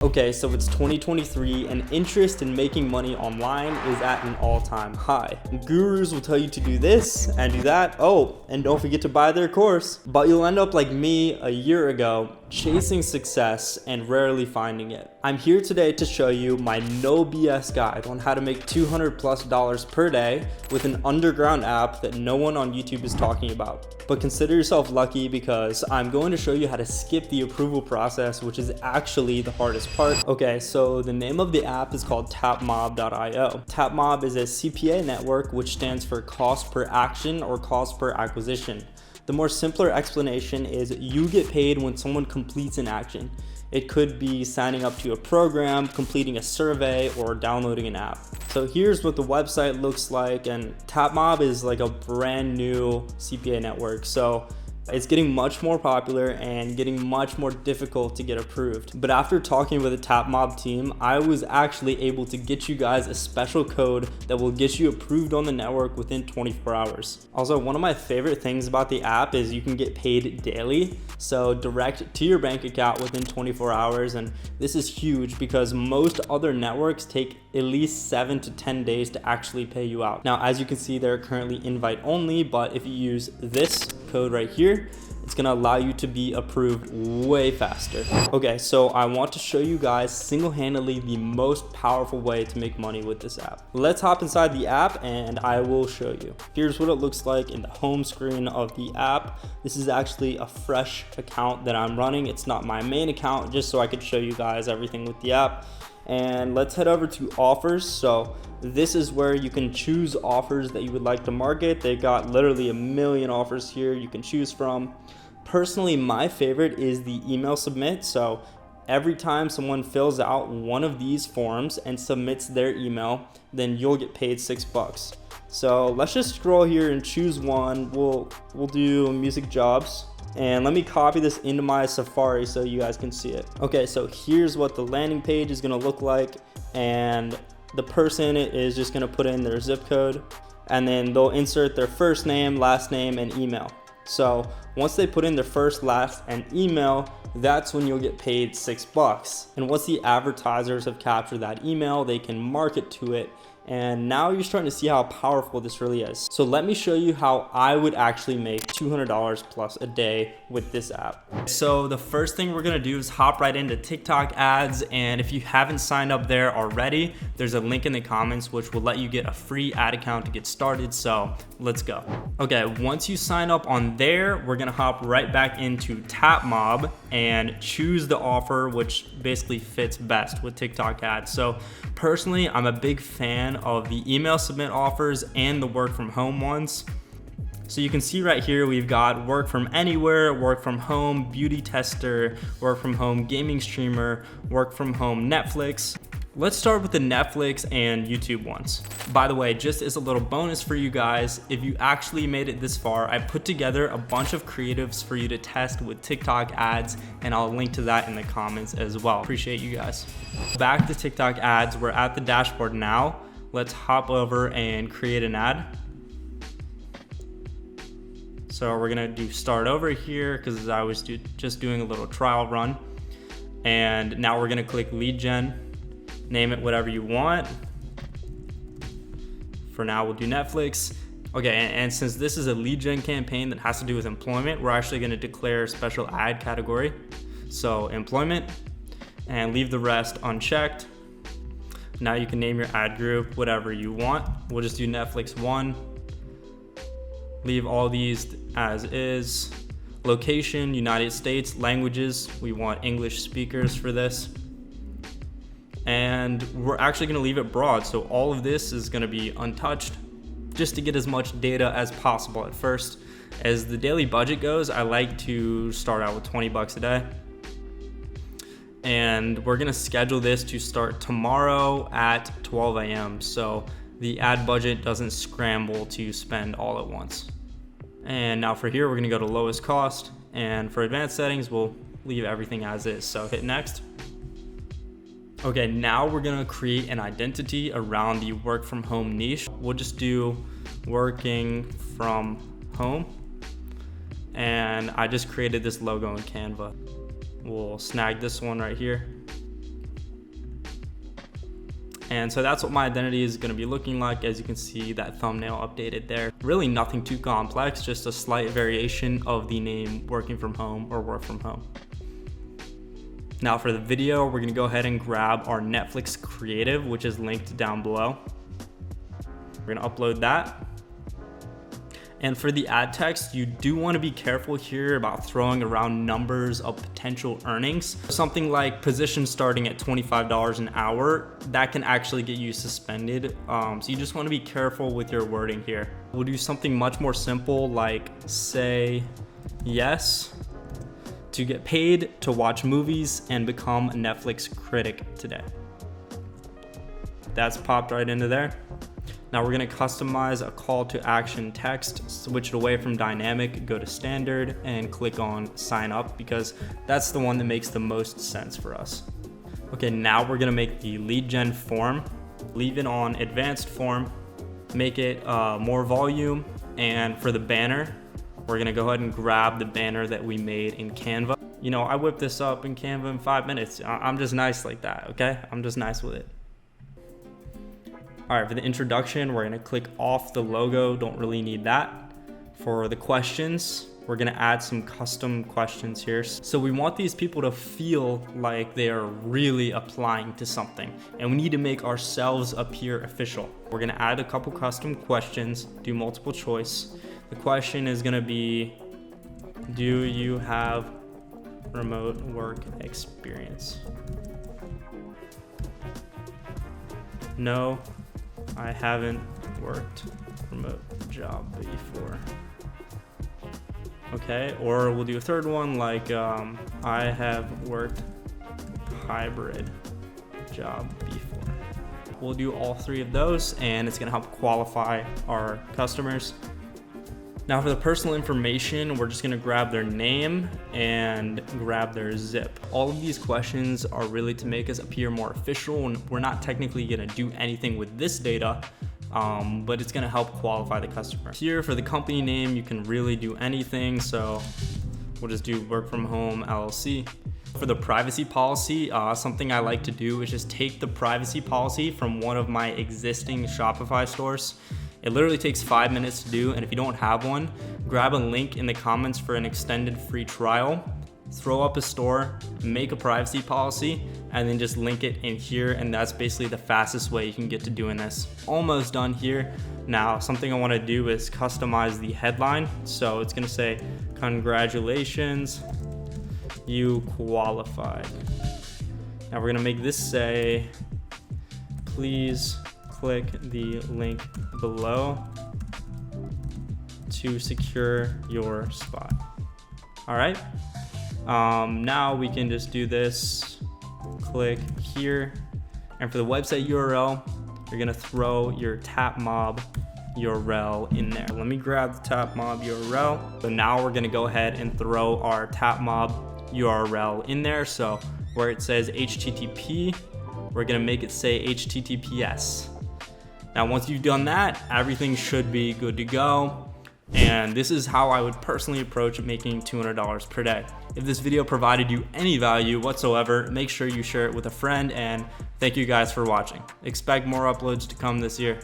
Okay, so it's 2023 and interest in making money online is at an all-time high. Gurus will tell you to do this and do that. Oh, and don't forget to buy their course. But you'll end up like me a year ago, chasing success and rarely finding it. I'm here today to show you my no BS guide on how to make $200+ per day with an underground app that no one on YouTube is talking about. But consider yourself lucky because I'm going to show you how to skip the approval process, which is actually the hardest part. Okay, so the name of the app is called tapmob.io. Tapmob is a CPA network, which stands for cost per action or cost per acquisition. The more simpler explanation is you get paid when someone completes an action. It could be signing up to a program, completing a survey, or downloading an app. So here's what the website looks like, and Tapmob is like a brand new CPA network. So it's getting much more popular and getting much more difficult to get approved. But after talking with the Tapmob team, I was actually able to get you guys a special code that will get you approved on the network within 24 hours. Also, one of my favorite things about the app is you can get paid daily, so direct to your bank account within 24 hours. And this is huge because most other networks take at least 7 to 10 days to actually pay you out. Now, as you can see, they're currently invite only, but if you use this code right here, it's gonna allow you to be approved way faster. Okay, so I want to show you guys single-handedly the most powerful way to make money with this app. Let's hop inside the app and I will show you. Here's what it looks like in the home screen of the app. This is actually a fresh account that I'm running. It's not my main account, just so I could show you guys everything with the app. And let's head over to offers. So this is where you can choose offers that you would like to market. They've got literally a million offers here you can choose from. Personally, my favorite is the email submit. So every time someone fills out one of these forms and submits their email, then you'll get paid $6. So let's just scroll here and choose one. We'll do music jobs. And let me copy this into my Safari so you guys can see it. Okay, so here's what the landing page is gonna look like. And the person is just gonna put in their zip code, and then they'll insert their first name, last name, and email. So once they put in their first, last, and email, that's when you'll get paid $6. And once the advertisers have captured that email, they can market to it. And now you're starting to see how powerful this really is. So let me show you how I would actually make $200+ a day with this app. So the first thing we're gonna do is hop right into TikTok ads. And if you haven't signed up there already, there's a link in the comments which will let you get a free ad account to get started. So let's go. Okay, once you sign up on there, we're gonna hop right back into Tapmob and choose the offer which basically fits best with TikTok ads. So personally, I'm a big fan of the email submit offers and the work from home ones. So you can see right here, we've got work from anywhere, work from home, beauty tester, work from home, gaming streamer, work from home, Netflix. Let's start with the Netflix and YouTube ones. By the way, just as a little bonus for you guys, if you actually made it this far, I put together a bunch of creatives for you to test with TikTok ads, and I'll link to that in the comments as well. Appreciate you guys. Back to TikTok ads, we're at the dashboard now. Let's hop over and create an ad. So we're gonna do start over here because I was just doing a little trial run. And now we're gonna click lead gen. Name it whatever you want. For now, we'll do Netflix. Okay, and since this is a lead gen campaign that has to do with employment, we're actually gonna declare a special ad category. So employment, and leave the rest unchecked. Now you can name your ad group whatever you want. We'll just do Netflix 1. Leave all these as is. Location, United States. Languages, we want English speakers for this. And we're actually gonna leave it broad. So all of this is gonna be untouched just to get as much data as possible at first. As the daily budget goes, I like to start out with $20 a day. And we're gonna schedule this to start tomorrow at 12 a.m. So the ad budget doesn't scramble to spend all at once. And now for here, we're gonna go to lowest cost. And for advanced settings, we'll leave everything as is. So hit next. Okay, now we're gonna create an identity around the work from home niche. We'll just do working from home. And I just created this logo in Canva. We'll snag this one right here. And so that's what my identity is going to be looking like. As you can see, that thumbnail updated there. Really nothing too complex, just a slight variation of the name working from home or work from home. Now for the video, we're going to go ahead and grab our Netflix creative, which is linked down below. We're going to upload that. And for the ad text, you do want to be careful here about throwing around numbers of potential earnings. Something like position starting at $25 an hour, that can actually get you suspended. So you just want to be careful with your wording here. We'll do something much more simple, like say yes to get paid to watch movies and become a Netflix critic today. That's popped right into there. Now we're gonna customize a call to action text, switch it away from dynamic, go to standard, and click on sign up because that's the one that makes the most sense for us. Okay, now we're gonna make the lead gen form, leave it on advanced form, make it more volume, and for the banner, we're gonna go ahead and grab the banner that we made in Canva. You know, I whipped this up in Canva in 5 minutes. I'm just nice like that, okay? I'm just nice with it. All right, for the introduction, we're gonna click off the logo, don't really need that. For the questions, we're gonna add some custom questions here. So we want these people to feel like they are really applying to something, and we need to make ourselves appear official. We're gonna add a couple custom questions, do multiple choice. The question is gonna be, do you have remote work experience? No. I haven't worked remote job before. Okay, or we'll do a third one like I have worked hybrid job before. We'll do all 3 of those and it's gonna help qualify our customers. Now for the personal information, we're just gonna grab their name and grab their zip. All of these questions are really to make us appear more official, and we're not technically gonna do anything with this data, but it's gonna help qualify the customer. Here for the company name, you can really do anything. So we'll just do work from home LLC. For the privacy policy, something I like to do is just take the privacy policy from one of my existing Shopify stores. It literally takes 5 minutes to do, and if you don't have one, grab a link in the comments for an extended free trial, throw up a store, make a privacy policy, and then just link it in here, and that's basically the fastest way you can get to doing this. Almost done here. Now, something I wanna do is customize the headline. So it's gonna say, congratulations, you qualified. Now we're gonna make this say, please click the link below to secure your spot. All right, now we can just do this, click here, and for the website URL, you're gonna throw your TapMob URL in there. Let me grab the TapMob URL. So now we're gonna go ahead and throw our TapMob URL in there. So where it says HTTP, we're gonna make it say HTTPS. Now, once you've done that, everything should be good to go. And this is how I would personally approach making $200 per day. If this video provided you any value whatsoever, make sure you share it with a friend, and thank you guys for watching. Expect more uploads to come this year.